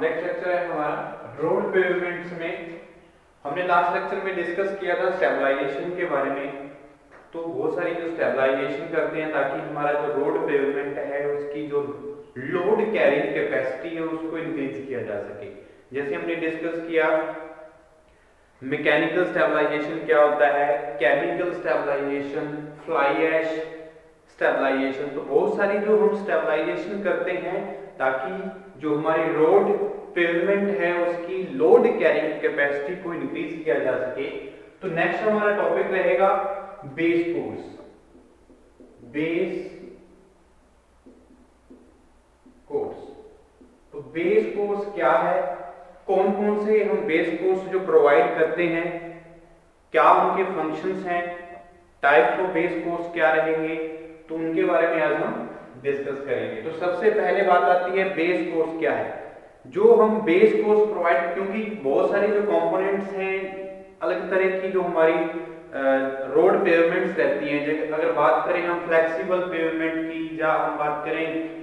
Next lecture है हमारा road pavements में। हमने लास्ट लेक्चर में डिस्कस किया था स्टेबलाइजेशन के बारे में। तो बहुत सारी जो स्टेबलाइजेशन करते हैं ताकि हमारा जो रोड पेवमेंट है उसकी जो लोड कैरिंग कैपेसिटी है उसको इंक्रीज किया जा सके। जैसे हमने डिस्कस किया मैकेनिकल स्टेबलाइजेशन क्या होता है, chemical stabilisation, fly ash stabilisation. तो बहुत सारी जो हम स्टेबलाइजेशन करते हैं ताकि जो हमारी रोड पेवमेंट है उसकी लोड कैरिंग कैपेसिटी को इंक्रीज किया जा सके। तो नेक्स्ट हमारा टॉपिक रहेगा बेस फोर्स। बेस फोर्स, तो बेस फोर्स क्या है, कौन कौन से हम बेस फोर्स जो प्रोवाइड करते हैं, क्या उनके फंक्शंस हैं, टाइप्स ऑफ बेस फोर्स क्या रहेंगे, तो उनके बारे में आज हम डिस्कस करेंगे। तो सबसे पहले बात आती है बेस फोर्स क्या है। जो हम बेस फोर्स प्रोवाइड, क्योंकि बहुत सारी जो कंपोनेंट्स हैं अलग तरह की जो हमारी रोड पेवमेंट्स रहती हैं, जैसे अगर बात करें हम फ्लेक्सिबल पेवमेंट की या हम बात करें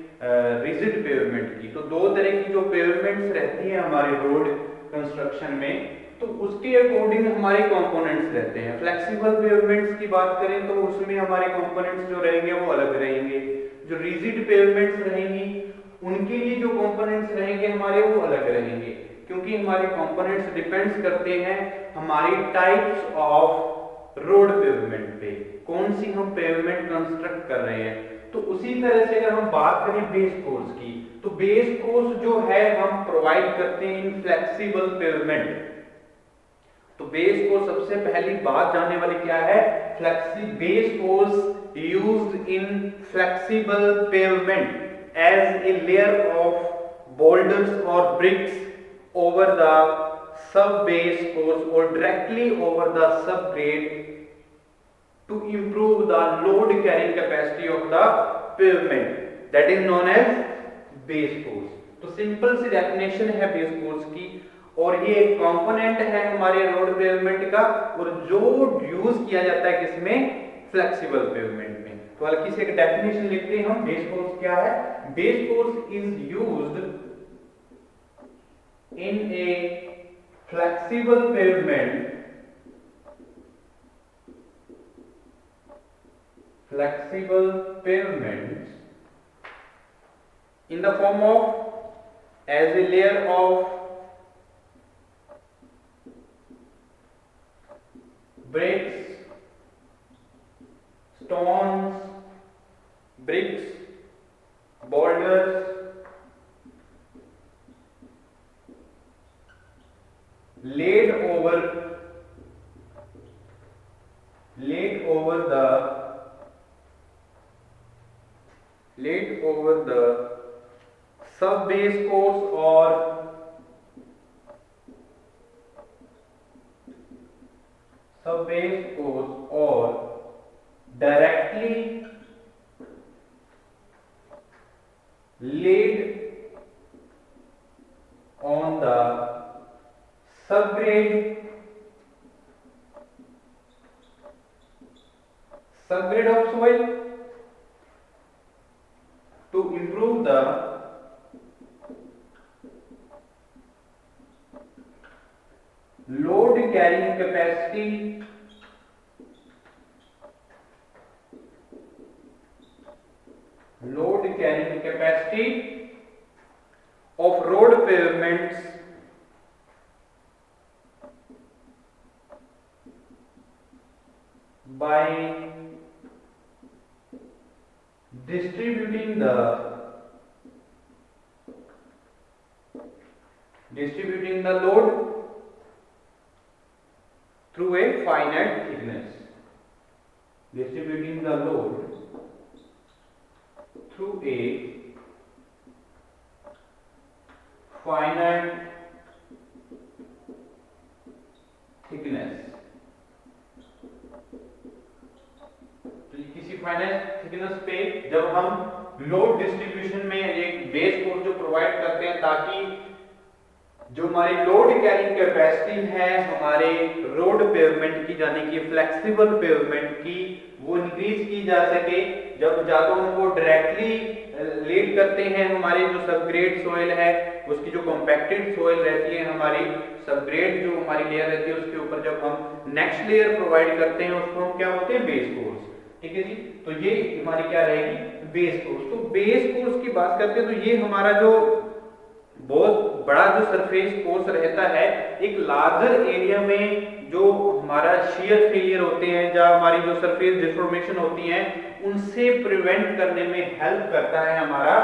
रिजिड पेवमेंट की, तो दो तरह की जो पेवमेंट्स रहती हैं हमारे रोड कंस्ट्रक्शन में, तो उसके अकॉर्डिंग हमारे कंपोनेंट्स रहते हैं। फ्लेक्सिबल पेवमेंट्स की बात करें तो उसमें हमारे कंपोनेंट्स जो रहेंगे वो अलग रहेंगे। जो रिजिड पेवमेंट्स रहेंगी उनके लिए जो कंपोनेंट्स रहेंगे हमारे वो अलग रहेंगे, क्योंकि हमारे कंपोनेंट्स डिपेंड्स करते हैं हमारी टाइप्स ऑफ रोड पेवमेंट पे, कौन सी हम पेवमेंट कंस्ट्रक्ट कर रहे हैं। तो उसी तरह से अगर हम बात करें बेस कोर्स की, तो बेस कोर्स जो है हम प्रोवाइड करते हैं इन फ्लेक्सिबल पेवमेंट। तो बेस कोर्स सबसे पहली बात जानने वाली क्या है, base course used in flexible pavement as a layer of boulders or bricks over the sub-base course or directly over the subgrade to improve the load carrying capacity of the pavement, that is known as base course। तो simple सी definition है base course की, और ये एक component है हमारे road pavement का, और जो यूज किया जाता है किसमें, फ्लेक्सिबल पेवमेंट में। तो हल्की से एक डेफिनेशन लिखते हैं हम, बेस फोर्स क्या है। Base force is used in A flexible pavement, flexible pavement in the form of as a layer of bricks, stones, bricks, boulders, laid over the sub base course or directly laid on the subgrade of soil to improve the load carrying capacity of road pavements by distributing the load through a finite thickness, distributing the load through a finite thickness। तो किसी finite thickness पे जब हम load distribution में एक base force जो provide करते हैं ताकि जो हमारी लोड कैरिंग कैपेसिटी है हमारे रोड पेवमेंट की, यानी कि फ्लेक्सिबल पेवमेंट की, वो इंक्रीज की जा सके। जब या तो हम वो डायरेक्टली लीड करते हैं हमारी जो सबग्रेड सोइल है, उसकी जो कॉम्पैक्टेड सोइल रहती है, हमारी सबग्रेड जो हमारी लेयर रहती है, उसके ऊपर जब हम नेक्स्ट लेयर प्रोवाइड करते हैं उसको हम क्या बोलते हैं, बेस कोर्स। ठीक है जी, तो ये हमारी क्या रहेगी, बेस कोर्स। तो बेस कोर्स की बात करते हैं तो ये हमारा जो बहुत बड़ा जो सरफेस कोर्स रहता है, एक लार्जर एरिया में जो हमारा शियर फेलियर होते हैं, जहां हमारी जो सरफेस डिफॉर्मेशन होती हैं, उनसे प्रिवेंट करने में हेल्प करता है हमारा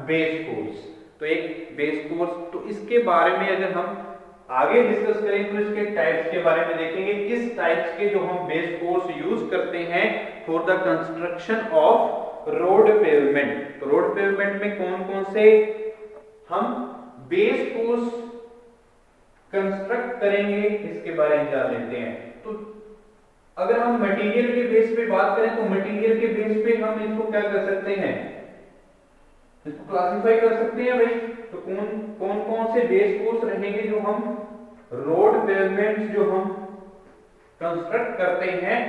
बेस कोर्स। तो एक बेस कोर्स, तो इसके बारे में अगर हम आगे डिस्कस करें तो इसके टाइप्स के बारे में देखेंगे, किस टाइप्स के जो हम बेस कोर्स यूज करते हैं for the construction of road pavement. तो रोड पेवमेंट में कौन कौन से हम बेस कोर्स कंस्ट्रक्ट करेंगे, इसके बारे में जान लेते हैं। तो अगर हम मटेरियल के बेस पे बात करें तो मटेरियल के बेस पे हम इसको क्या कर सकते हैं, इसको क्लासिफाई कर सकते हैं भाई। तो कौन कौन से बेस कोर्स रहेंगे जो हम रोड पेवमेंट्स जो हम कंस्ट्रक्ट करते हैं,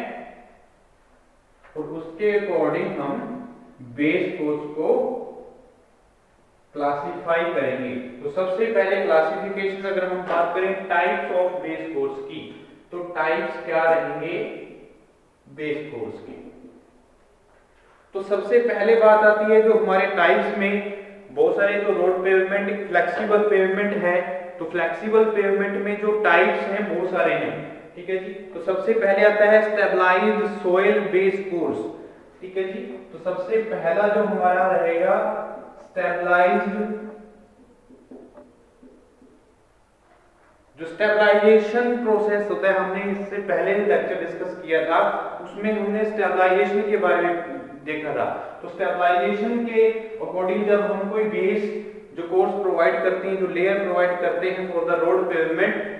और उसके अकॉर्डिंग हम बेस कोर्स को क्लासिफाई करेंगे। तो सबसे पहले क्लासिफिकेशन अगर हम बात करें टाइप्स ऑफ बेस कोर्स की, तो टाइप्स क्या रहेंगे बेस कोर्स की। तो सबसे पहले बात आती है जो हमारे टाइप्स में, बहुत सारे जो रोड पेवमेंट एक फ्लेक्सिबल पेवमेंट है, तो फ्लेक्सिबल पेवमेंट में जो टाइप्स हैं बहुत सारे हैं। ठीक है जी, तो सबसे पहले आता है स्टेबलाइज्ड सोइल बेस कोर्स। ठीक है जी, तो सबसे पहला जो हमारा रहेगा स्टेबलाइज्ड, जो स्टेबलाइजेशन प्रोसेस होता है, हमने इससे पहले लेक्चर डिस्कस किया था, उसमें हमने स्टेबलाइजेशन के बारे में देखा था। तो स्टेबलाइजेशन के अकॉर्डिंग जब हम कोई बेस जो कोर्स प्रोवाइड करते हैं, जो लेयर प्रोवाइड करते हैं फॉर द रोड पेवमेंट,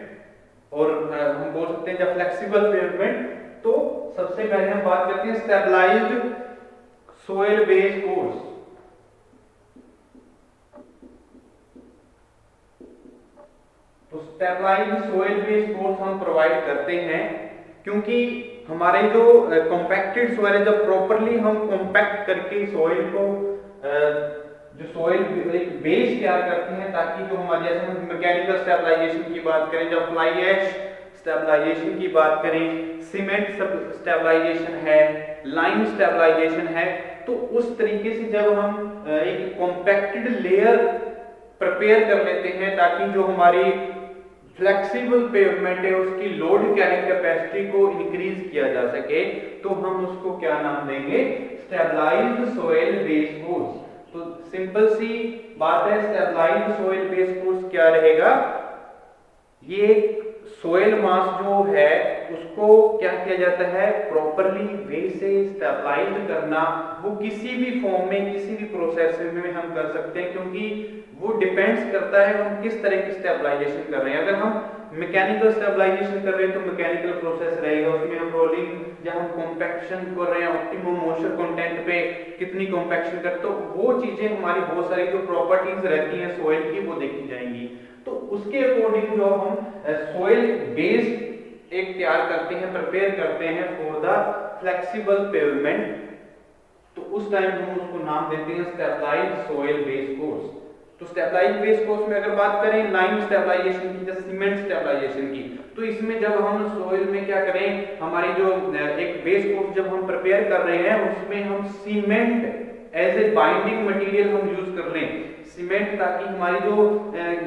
और हम बोल सकते हैं जब फ्लेक्सिबल पेवमेंट, तो सबसे पहले हम बात करते हैं स्टेबलाइज्ड सोइल बेस कोर्स। तो स्टेबलाइज्ड सोइल बेस कोर्स हम प्रोवाइड करते हैं क्योंकि हमारे जो कॉम्पैक्टेड सोइल है, जब प्रॉपरली हम कॉम्पैक्ट करके सोइल को जो सोइल एक बेस तैयार करते हैं, ताकि जो हमारे, जैसे हम मैकेनिकल स्टेबलाइजेशन की बात करें, जब फ्लाई ऐश स्टेबलाइजेशन की बात करें, सीमेंट स्टेबलाइजेशन है, लाइम स्टेबलाइजेशन है, तो उस तरीके से जब हम एक कॉम्पैक्टेड लेयर प्रिपेयर कर लेते हैं, ताकि जो हमारी फ्लेक्सिबल पेवमेंट है उसकी लोड कैरिंग कैपेसिटी को इंक्रीज किया जा सके, तो हम उसको क्या नाम देंगे, स्टेबलाइज्ड सोइल बेस कोर्स। तो सिंपल सी बात है, स्टेबलाइज्ड सोइल बेस कोर्स क्या रहेगा, ये सोइल मास जो है उसको क्या किया जाता है, प्रॉपरली वे से स्टेबलाइज करना। वो किसी भी फॉर्म में, किसी भी प्रोसेस में हम कर सकते हैं, क्योंकि वो डिपेंड्स करता है हम किस तरह की स्टेबलाइजेशन कर रहे हैं। अगर हम मैकेनिकल स्टेबलाइजेशन कर रहे हैं तो मैकेनिकल प्रोसेस रहेगा, उसमें हम रोलिंग या हम कॉम्पैक्शन कर रहे हैं, ऑप्टिमम मॉइस्चर कंटेंट पे कितनी कॉम्पैक्शन कर, तो वो चीजें हमारी बहुत सारी जो प्रॉपर्टीज रहती हैं सोइल की, वो देखी जाएंगी। तो उसके अकॉर्डिंग जो हम सोइल बेस एक तैयार करते हैं, प्रिपेयर करते हैं फॉर द फ्लेक्सिबल पेवमेंट, तो उस टाइम हम उसको नाम देते हैं स्टेबलाइज्ड सोइल बेस कोर्स। तो स्टेबलाइज्ड बेस कोर्स में अगर बात करें लाइम स्टेबलाइजेशन की या सीमेंट स्टेबलाइजेशन की, तो इसमें जब हम सोइल में क्या करें, हमारी जो एक बेस कोर्स जब हम प्रिपेयर कर रहे हैं, उसमें हम cement as a binding material हम यूज कर लें, सीमेंट, ताकि हमारी जो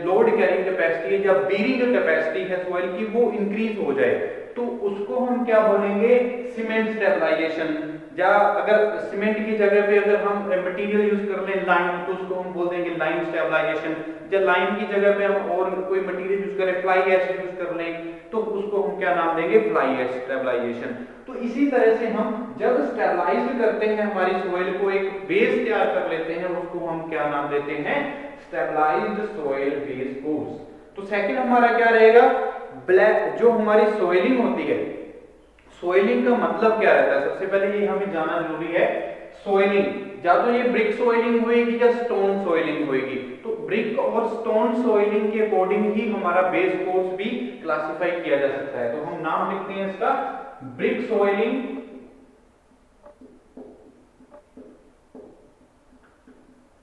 लोड कैरिंग कैपेसिटी है या बीरिंग कैपेसिटी है सोइल की, वो इंक्रीज हो जाए। तो उसको हम क्या बोलेंगे, सीमेंट स्टेबलाइजेशन। या अगर सीमेंट की जगह पे अगर हम मटेरियल यूज कर लें लाइम, तो उसको हम बोल देंगे लाइम स्टेबलाइजेशन। या लाइम की जगह पे हम और कोई मटेरियल यूज करें, फ्लाई ऐश यूज कर लें, तो उसको हम क्या नाम देंगे, फ्लाई ऐश स्टेबलाइजेशन। तो इसी तरह से हम जब स्टेबलाइज करते हैं हमारी सोइल को, एक बेस तैयार कर लेते हैं, उसको हम क्या नाम देते हैं, स्टेबलाइज्ड सोइल बेस कोर्स। तो सेकंड हमारा क्या रहेगा, ब्लैक, जो हमारी सोइलिंग होती है, सोइलिंग का मतलब क्या रहता है, सबसे पहले ये हमें जानना जरूरी है। सोइलिंग या तो ये ब्रिक सोइलिंग होगी या स्टोन सोइलिंग होगी, तो ब्रिक और स्टोन सोइलिंग के अकॉर्डिंग ही हमारा बेस कोर्स भी क्लासिफाई किया जा सकता है। तो हम नाम लिखते हैं इसका ब्रिक सोइलिंग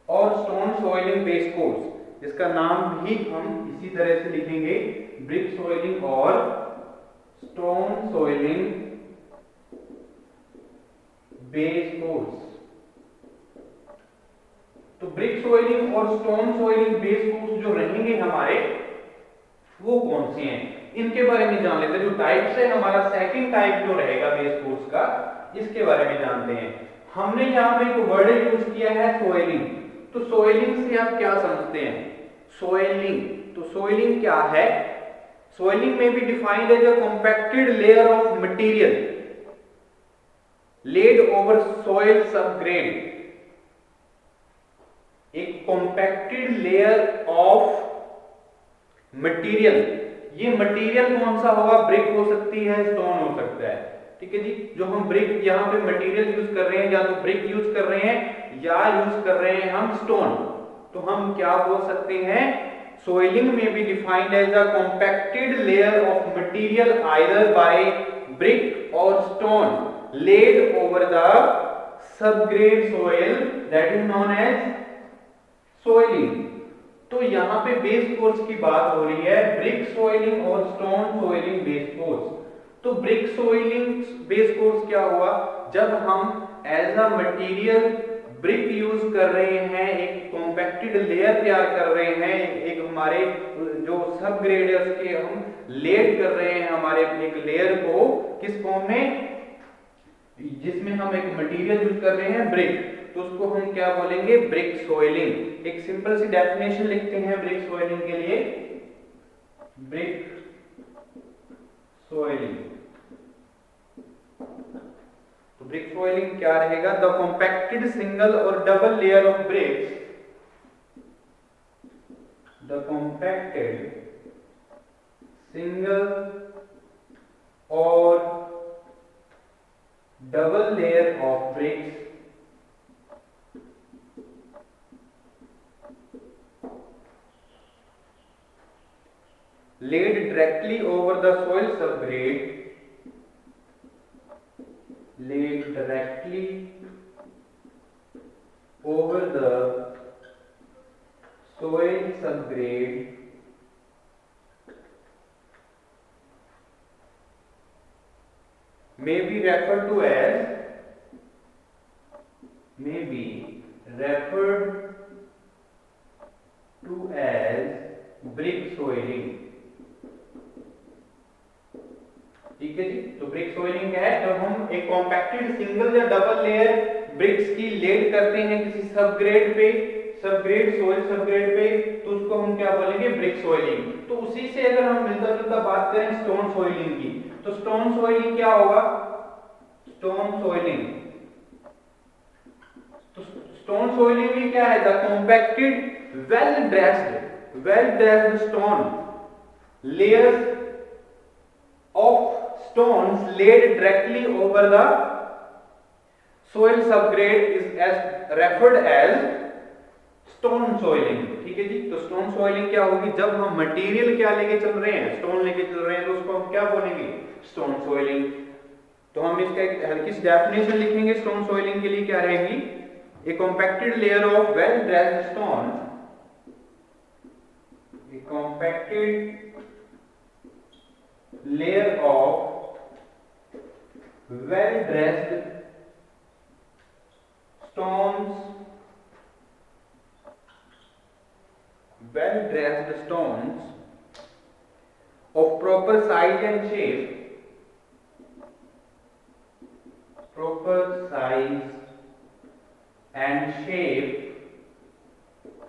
और स्टोन सॉइलिंग बेस कोर्स, जिसका नाम भी हम इसी तरह से लिखेंगे, ब्रिक सॉइलिंग और स्टोन सॉइलिंग बेस कोर्स। तो ब्रिक सॉइलिंग और स्टोन सॉइलिंग बेस कोर्स जो रहेंगे हमारे, वो कौन से हैं, इनके बारे में जान लेते हैं। जो टाइप से हमारा सेकंड टाइप जो रहेगा बेस कोर्स का, इसके बारे में जानते हैं। हमने यहाँ पे एक वर्ड यूज किया है सॉइलिंग। तो सॉइलिंग से आप क्या समझते हैं? सॉइलिंग, तो सॉइलिंग क्या है? सॉइलिंग में be defined as a compacted layer of material laid over soil subgrade, एक कॉम्पैक्टेड लेयर ऑफ मटेरियल। ये मटेरियल कौन सा होगा? ब्रिक हो सकती है, स्टोन हो सकता है, ठीक है जी। जो हम ब्रिक यहाँ पे मटेरियल यूज कर रहे हैं, या तो ब्रिक यूज कर रहे हैं या यूज कर रहे हैं हम स्टोन, तो हम क्या बोल सकते हैं? सोइलिंग में be defined as a compacted layer of material either by brick और stone laid over the subgrade soil, that is known as soiling। तो यहाँ पे बेस कोर्स की बात हो रही है, ब्रिक सोइलिंग और स्टोन सोइलिंग बेस कोर्स। तो ब्रिक सोइलिंग बेस कोर्स क्या हुआ? जब हम as a material brick use कर रहे हैं, एक कॉम्पैक्टेड लेयर तैयार कर रहे हैं, एक हमारे जो सब ग्रेड है उसके हम लेड कर रहे हैं हमारे एक लेयर को, किस फॉर्म में? जिसमें हम एक मटेरियल यूज कर रहे हैं ब्रिक, तो उसको हम क्या बोलेंगे? ब्रिक सोइलिंग। एक सिंपल सी डेफिनेशन लिखते हैं ब्रिक सोइलिंग के लिए, ब्रिक सोइलिंग। तो ब्रिक सोइलिंग क्या रहेगा? द कॉम्पैक्टेड सिंगल और double layer of BRICS, the compacted single और double layer of bricks laid directly over the soil subgrade, laid directly over the soil subgrade may be referred to as, may be referred to as brick soiling, ठीक है जी। तो brick सोइलिंग क्या है? जब हम एक कॉम्पैक्टेड सिंगल या डबल लेयर ब्रिक्स की लेड करते हैं किसी सबग्रेड पे, सबग्रेड सोइल सबग्रेड पे, तो उसको हम क्या बोलेंगे? ब्रिक सोइलिंग। तो उसी से अगर हम मिलता जुलता बात करें स्टोन सोइलिंग की, तो स्टोन सोइलिंग क्या होगा? स्टोन सोइलिंग, तो स्टोन सोइलिंग भी क्या है? The compacted well dressed stone layers of stones laid directly over the soil subgrade is as referred as stone soiling, ठीक है जी। तो stone soiling क्या होगी? जब हम मटेरियल क्या लेके चल रहे हैं? स्टोन लेके चल रहे हैं, तो उसको हम क्या बोलेंगे? stone soiling। तो हम इसका एक हल्की सी डेफिनेशन लिखेंगे stone soiling के लिए, क्या रहेगी? a compacted layer of well dressed stone, a compacted layer of well dressed stones, well dressed stones of proper size and shape, proper size and shape,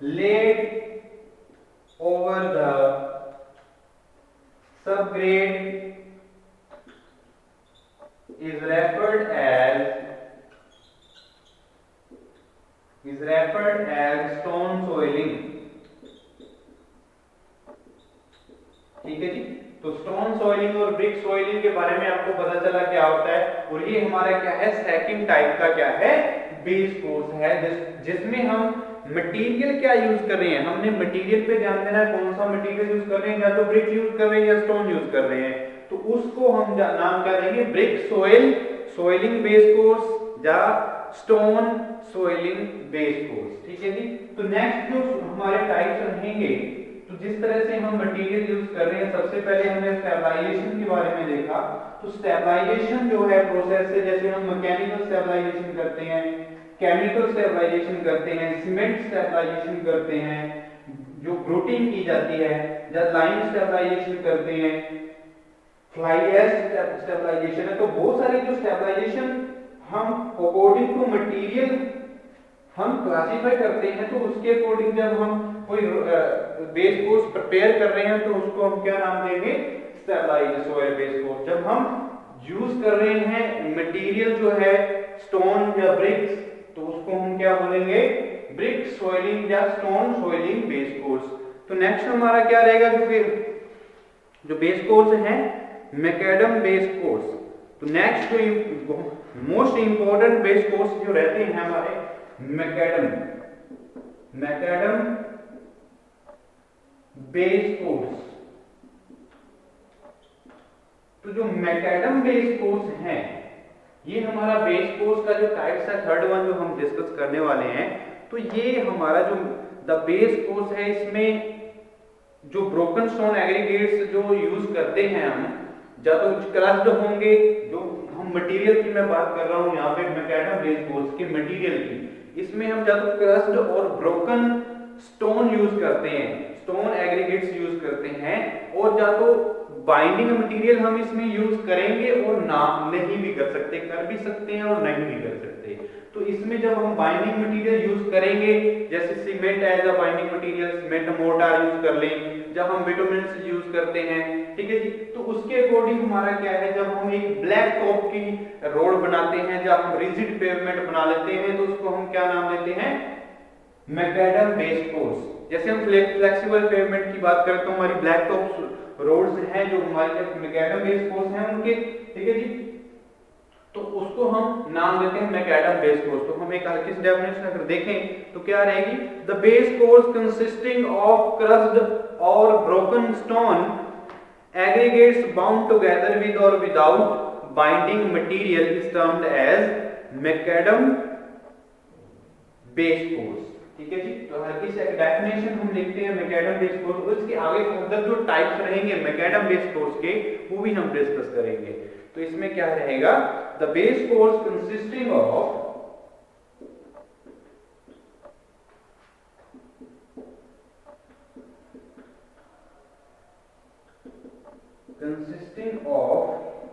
laid over the subgrade is referred as stone soiling, ठीक है जी। तो stone सोइलिंग और brick सोइलिंग के बारे में आपको पता चला क्या होता है, और ये हमारा क्या है? सेकंड टाइप का क्या है? बेस कोर्स है, जिसमें हम मटेरियल क्या यूज कर रहे हैं। हमने मटेरियल पे ध्यान देना है, कौन सा मटेरियल यूज कर रहे हैं, या तो ब्रिक यूज कर रहे हैं या स्टोन यूज कर रहे हैं, तो उसको हम नाम क्या देंगे? ब्रिक सोइलिंग बेस कोर्स या स्टोन सोइलिंग बेस कोर्स। ठीक है जी। तो नेक्स्ट जो हमारे टाइप्स रहेंगे, तो जिस तरह से हम मटेरियल यूज कर रहे हैं, सबसे पहले हमने स्टेबलाइजेशन के बारे में देखा। तो स्टेबलाइजेशन जो है प्रोसेस से, जैसे हम मैकेनिकल स्टेबलाइजेशन करते हैं, केमिकल स्टेबलाइजेशन करते हैं, सीमेंट स्टेबलाइजेशन करते हैं, जो ग्रूटिंग की जाती है, जब लाइन स्टेबलाइजेशन करते हैं, फ्लाई एश स्टेबलाइजेशन है। तो बहुत सारे जो स्टेबलाइजेशन हम अकॉर्डिंग टू मटेरियल हम क्लासिफाई करते हैं, तो उसके अकॉर्डिंग जब हम कोई बेस कोर्स प्रिपेयर कर रहे हैं तो उसको हम क्या नाम देंगे, स्टेबलाइज्ड सॉइल बेस कोर्स। जब हम यूज कर रहे हैं मटेरियल जो है स्टोन या ब्रिक्स, तो उसको हम क्या बोलेंगे, ब्रिक सॉइलिंग या स्टोन सॉइलिंग बेस कोर्स। तो नेक्स्ट हमारा क्या रहेगा, जो बेस कोर्स है मैकेडम बेस कोर्स। तो नेक्स्ट जो मोस्ट इंपॉर्टेंट बेस कोर्स जो रहते हैं हमारे मैकेडम बेस कोर्स। तो जो मैकेडम बेस कोर्स है, ये हमारा बेस कोर्स का जो टाइप्स है, थर्ड वन जो हम डिस्कस करने वाले हैं। तो ये हमारा जो द बेस कोर्स है, इसमें जो ब्रोकन स्टोन एग्रीगेट्स जो यूज करते हैं हम, या तो क्रश्ड होंगे, जो हम मटेरियल की मैं बात कर रहा हूं यहाँ पे मैकेडम बेस कोर्स के मटेरियल की, इसमें हम या तो क्रश्ड और ब्रोकन स्टोन यूज करते हैं, स्टोन एग्रीगेट्स यूज करते हैं, और या तो बाइंडिंग मटेरियल हम इसमें यूज करेंगे और ना नहीं भी कर सकते, कर भी सकते हैं और नहीं भी कर सकते। तो इसमें जब हम बाइंडिंग मटेरियल यूज करेंगे, जैसे cement as a binding material, cement mortar use कर लें, जब हम बिटुमेंस यूज करते हैं, ठीक है जी। तो उसके अकॉर्डिंग हमारा क्या है, जब हम एक ब्लैक टॉप की रोड बनाते हैं, जब हम रिजिड पेवमेंट बना लेते हैं, तो उसको हम क्या नाम देते हैं, मैकेडम बेस कोर्स। जैसे हम फ्लेक्सिबल पेवमेंट की बात करें तो हमारी ब्लैक टॉप रोड्स हैं जो हमारे मैकेडम बेस कोर्स हैं उनके, ठीक है जी। तो उसको हम नाम देते हैं मैकेडम बेस कोर्स। तो हम एक हल्की सी डेफिनेशन अगर देखें तो क्या रहेगी, the base course consisting of crushed और broken stone aggregates bound together with और without binding material is termed as macadam base course. ठीक है जी। तो हल्की सी डेफिनेशन हम लिखते हैं मैकेडम बेस कोर्स, और इसके आगे फर्दर जो टाइप्स रहेंगे मैकेडम बेस कोर्स के, वो भी हम डिस्कस करेंगे। तो इसमें क्या रहेगा, the base course consisting of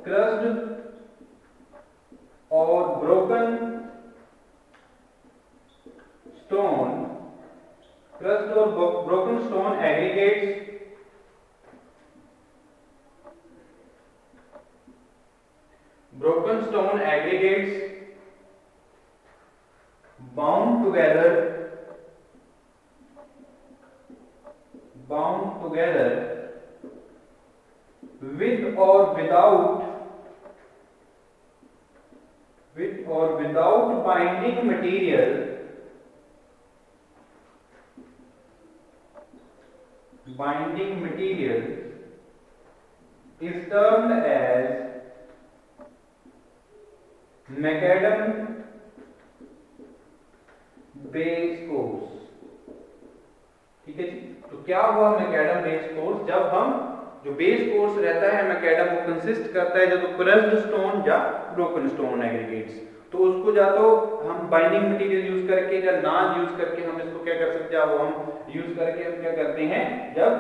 crushed और ब्रोकन स्टोन, क्रस्ड और broken stone aggregates bound together with or without binding material is termed as macadam base course. ठीक है जी। तो क्या हुआ मैकेडम बेस कोर्स, जब हम जो बेस कोर्स रहता है मैकेडम, वो कंसिस्ट करता है या तो क्रस्ड स्टोन या ब्रोकन स्टोन एग्रीगेट्स। तो उसको या तो हम बाइंडिंग मटेरियल यूज करके या ना यूज करके हम इसको क्या कर सकते हैं, वो हम यूज करके हम क्या करते हैं, जब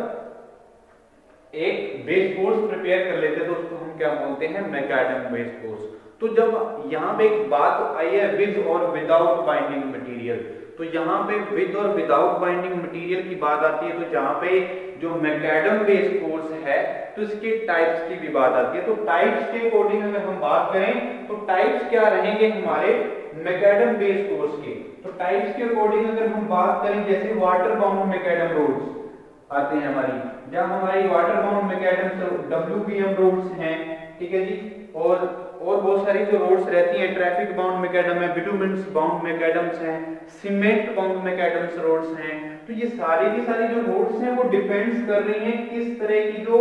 एक बेस कोर्स प्रिपेयर कर लेते हैं तो उसको हम क्या बोलते हैं, मैकेडम बेस कोर्स। तो जब यहाँ पे एक बात आई है विद और विदाउट बाइंडिंग मटेरियल, तो यहाँ पे विद और विदाउट बाइंडिंग मटेरियल की बात आती है, तो जहाँ पे जो मैकेडम बेस कोर्स है तो इसके टाइप्स की भी बात आती है। तो टाइप्स के अकॉर्डिंग अगर हम बात करें तो टाइप्स क्या रहेंगे हमारे मैकेडम बेस कोर्स के। तो टाइप्स के अकॉर्डिंग अगर हम बात करें, जैसे वाटर बाउंड मैकेडम रोड्स आते हैं हमारी, जहाँ हमारी water bound macadam WBM roads हैं, ठीक है जी। और बहुत सारी जो रोड्स रहती हैं, ट्रैफिक बाउंड मैकेडम है, बिटुमेंस बाउंड मैकेडम्स हैं, सीमेंट बाउंड मैकेडम्स रोड्स हैं। तो ये सारी की सारी जो रोड्स हैं वो डिपेंड्स कर रही हैं किस तरह की जो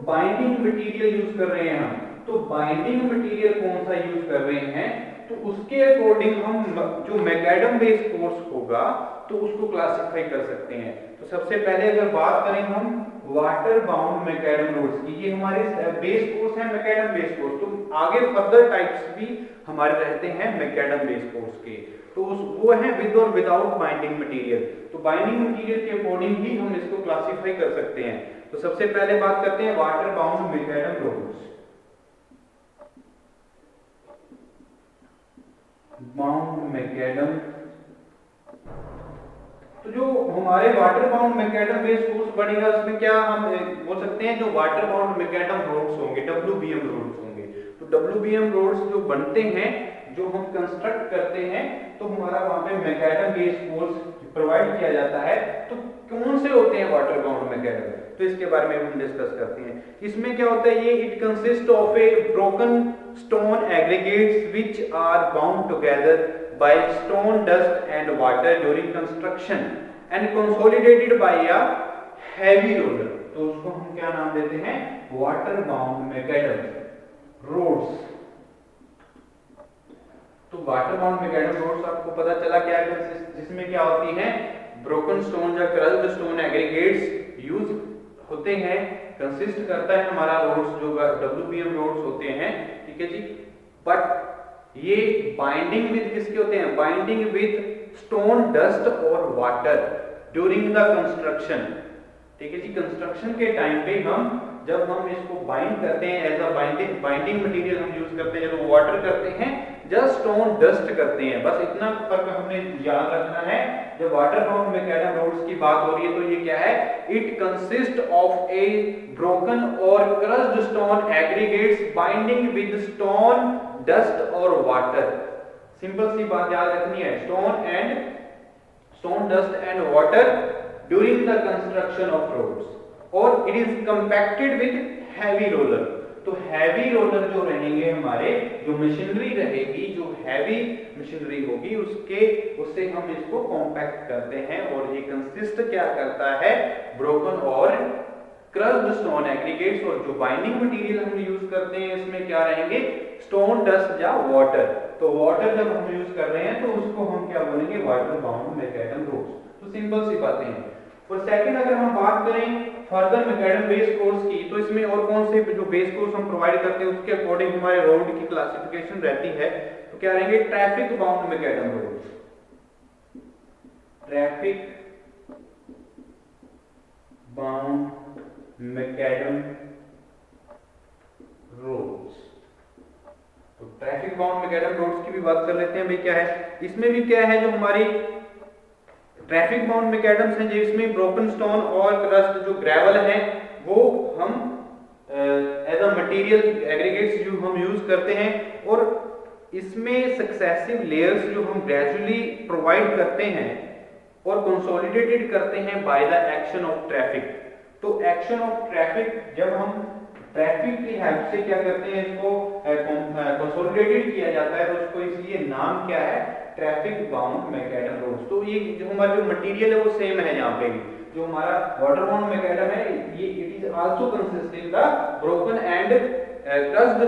बाइंडिंग मटेरियल यूज कर रहे हैं हम। तो बाइंडिंग मटेरियल कौन सा यूज कर रहे हैं, तो तो उसके अकॉर्डिंग हम जो मैकएडम बेस फोर्स होगा तो उसको क्लासिफाई कर सकते हैं। तो सबसे पहले अगर बात करें हम वाटर बाउंड मैकएडम रोड्स की, ये हमारे बेस फोर्स है मैकएडम बेस फोर्स। तो आगे फर्दर टाइप्स भी हमारे रहते हैं मैकएडम बेस फोर्स के, तो वो है विद और विदाउट बाइंडिंग मटेरियल। तो बाइंडिंग मटेरियल के अकॉर्डिंग ही हम इसको क्लासिफाई कर सकते हैं। तो सबसे पहले बात करते हैं water bound macadam roads. Bound मैकएडम, तो जो हमारे वाटर बाउंड मैकएडम बेस फोर्स बनेगा उसमें क्या हम बोल सकते हैं, जो वाटर बाउंड मैकएडम रोड्स होंगे WBM रोड्स होंगे। तो WBM रोड्स जो बनते हैं, जो हम कंस्ट्रक्ट करते हैं, तो हमारा वहां पे मैकएडम बेस फोर्स प्रोवाइड किया जाता है। तो कौन से होते हैं वाटर बाउंड मैकएडम, तो इसके बारे में हम डिस्कस करते हैं। इसमें क्या होता है, ये it consist of a broken stone aggregates which are bound together by stone dust and water during construction and consolidated by a heavy roller। तो उसको हम क्या नाम देते हैं, वाटर बाउंड मैकएडम रोड्स। तो वाटर बाउंड मैकएडम रोड्स आपको पता चला क्या है, जिसमें क्या होती है, ब्रोकन स्टोन या क्रस्ड स्टोन एग्रीगेट्स यूज होते हैं, कंसिस्ट करता है हमारा रोड्स जो WBM रोड्स होते हैं, ठीक है जी। बट ये बाइंडिंग विद किसके होते हैं, बाइंडिंग विद स्टोन डस्ट और वाटर ड्यूरिंग द कंस्ट्रक्शन, ठीक है जी। कंस्ट्रक्शन के टाइम पे जब हम इसको बाइंड करते हैं एज अ बाइंडिंग मटेरियल हम यूज करते हैं, जब वाटर करते हैं जस्ट स्टोन डस्ट करते हैं, बस इतना फर्क हमने याद रखना है। जब वाटर बाउंड मैकएडम रोड्स की बात हो रही है तो ये क्या है, it consist of a broken और crushed stone aggregates binding with stone dust और वाटर। सिंपल सी बात याद रखनी है, stone dust and water during the construction of roads, और it is compacted with heavy roller. तो हैवी रोलर जो रहेंगे हमारे, जो मशीनरी रहेगी, जो हैवी मशीनरी होगी, उससे हम इसको कॉम्पैक्ट करते हैं। और ये कंसिस्ट क्या करता है, ब्रोकन और क्रस्ड स्टोन एग्रीगेट्स, और जो बाइंडिंग मटेरियल हम यूज करते हैं इसमें क्या रहेंगे, स्टोन डस्ट या वाटर। तो वाटर जब हम यूज कर रहे हैं तो उसको हम क्या बोलेंगे, वाटर बाउंड मैकएडम रोड्स। तो सिंपल सी बातें हैं। और सेकंड अगर हम बात करें फर्दर मैकएडम बेस कोर्स की, तो इसमें और कौन से जो बेस कोर्स हम प्रोवाइड करते हैं उसके अकॉर्डिंग हमारे रोड की क्लासिफिकेशन रहती है। तो क्या रहेंगे, traffic bound macadam roads, traffic bound macadam roads. तो ट्रैफिक बाउंड मैकएडम रोड्स की भी बात कर लेते हैं भाई, क्या है इसमें भी, क्या है जो हमारी ट्रैफिक बाउंड मैकएडम्स हैं, जिसमें ब्रोकन स्टोन और क्रस्ट जो ग्रेवल है वो हम एज अ मटेरियल एग्रीगेट्स जो हम यूज करते हैं, और इसमें सक्सेसिव लेयर्स जो हम ग्रेजुअली प्रोवाइड करते हैं और कंसोलिडेटेड करते हैं by the action of traffic. तो एक्शन ऑफ ट्रैफिक, जब हम ट्रैफिक की हेल्प से क्या करते हैं, इसको कंसोलिडेटेड किया जाता है, तो उसको इसलिए नाम क्या है, ट्रैफिक बाउंड मैकएडम रोड्स। तो ये जो हमारा जो मटेरियल है वो सेम है, यहाँ पे भी जो हमारा वाटर बाउंड मैकएडम है, ये it is also consisting the broken and crossed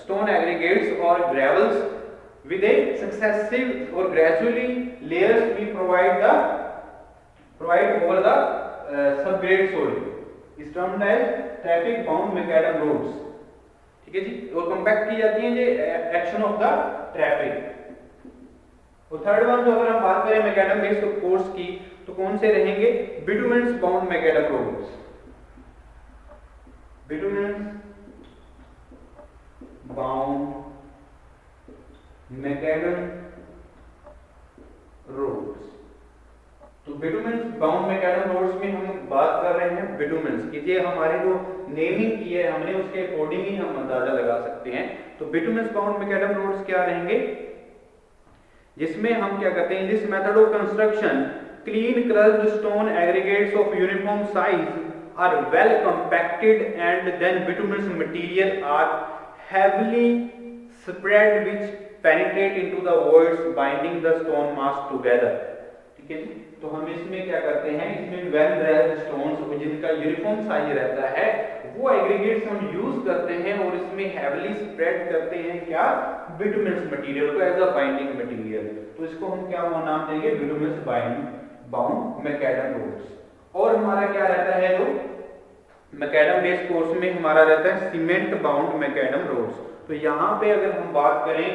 stone aggregates और gravels with a successive or gradually layers we provide over the subgrade soil is termed as traffic bound macadam roads, ठीक है जी। और compact की जाती है ये action of the traffic. और third one जो अगर हम बात करें मैकएडम बेस कोर्स की, तो कौन से रहेंगे, बिटुमेंस bound macadam roads, बिटुमेंस bound macadam roads. तो बिटुमेंस बाउंड मैकएडम रोड्स में हम बात कर रहे हैं बिटुमेंस की, ये हमारे जो नेमिंग की है हमने उसके अकॉर्डिंग ही हम अंदाजा लगा सकते हैं। तो बिटुमेंस बाउंड मैकएडम रोड्स क्या रहेंगे, जिसमें हम क्या करते हैं, this method of construction clean crushed stone aggregates of uniform size are well compacted and then bituminous material are heavily spread which penetrate into the voids binding the stone mass together, ठीक है जी। तो हम इसमें क्या करते हैं, इसमें वेल ड्रेस्ड स्टोन्स जिनका यूनिफॉर्म साइज रहता है वो एग्रीगेट्स हम यूज करते हैं और इसमें हैवीली स्प्रेड करते हैं क्या, बिटुमिनस मटेरियल को एज अ बाइंडिंग मटेरियल। तो इसको हम क्या नाम देंगे, बिटुमिनस बाउंड मैकेडम रोड्स। और हमारा क्या रहता है, जो मैकेडम बेस कोर्स में हमारा रहता है सीमेंट बाउंड मैकेडम रोड्स। तो यहाँ पे अगर हम बात करें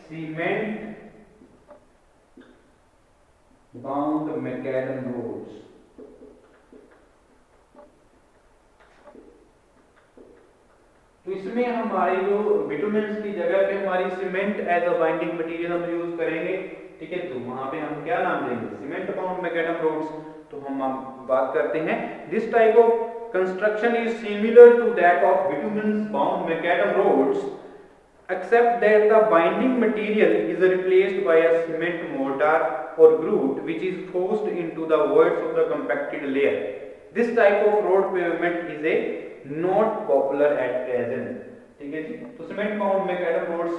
सीमेंट बाउंड मैकेडम रोड्स, तो इसमें हमारी जो बिटुमेंस की जगह पे हमारी cement as a binding material हम यूज करेंगे, ठीक है। तो वहां पे हम क्या नाम देंगे, सीमेंट बाउंड मैकेडम रोड्स। तो हम बात करते हैं, this type of construction is similar to that of bituminous bound macadam roads except that the binding material is replaced by a cement mortar or grout which is forced into the voids of the compacted layer. This type of road pavement is a not popular at present, ठीक है जी। तो cement bound macadam roads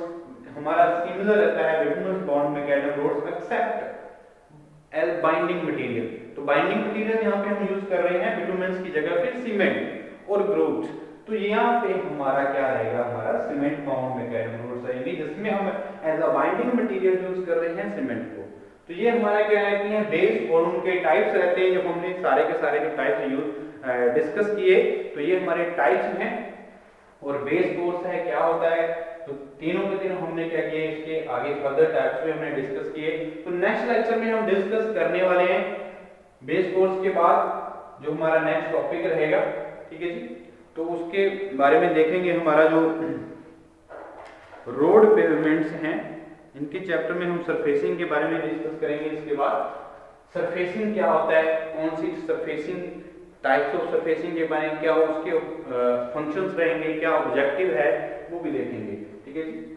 हमारा similar रहता है bituminous bound macadam roads except as binding material. तो binding material यहाँ पे हम यूज कर रहे हैं बिटुमेंस की जगह पे सीमेंट और ग्राउट। तो यहाँ पे हमारा क्या रहेगा, हमारा सीमेंट बाउंड मैकेडम रोड्स रहेंगे जिसमें हम as a binding material use कर रहे हैं सीमेंट को। तो ये हमारा क्या रहती है, बेस और उनके टाइप्स रहते हैं। जब हमने सारे के सारे जो टाइप्स यूज डिस्कस किए, तो ये हमारे टाइप्स हैं और बेस कोर्स है क्या होता है। तो तीनों के तीनों हमने क्या किए, इसके आगे फर्दर टाइप्स भी हमने डिस्कस किए। तो नेक्स्ट लेक्चर में हम डिस्कस करने वाले हैं बेस कोर्स के बाद जो हमारा नेक्स्ट टॉपिक रहेगा, ठीक है जी। तो उसके बारे में देखेंगे, हमारा जो रोड पेवमेंट्स हैं इनके चैप्टर में हम सरफेसिंग के बारे में डिस्कस करेंगे। इसके बाद सरफेसिंग क्या होता है, कौन सी सरफेसिंग टाइप्स ऑफ सरफेसिंग के बारे में क्या उसके फंक्शंस रहेंगे, क्या ऑब्जेक्टिव है, वो भी देखेंगे, ठीक है जी।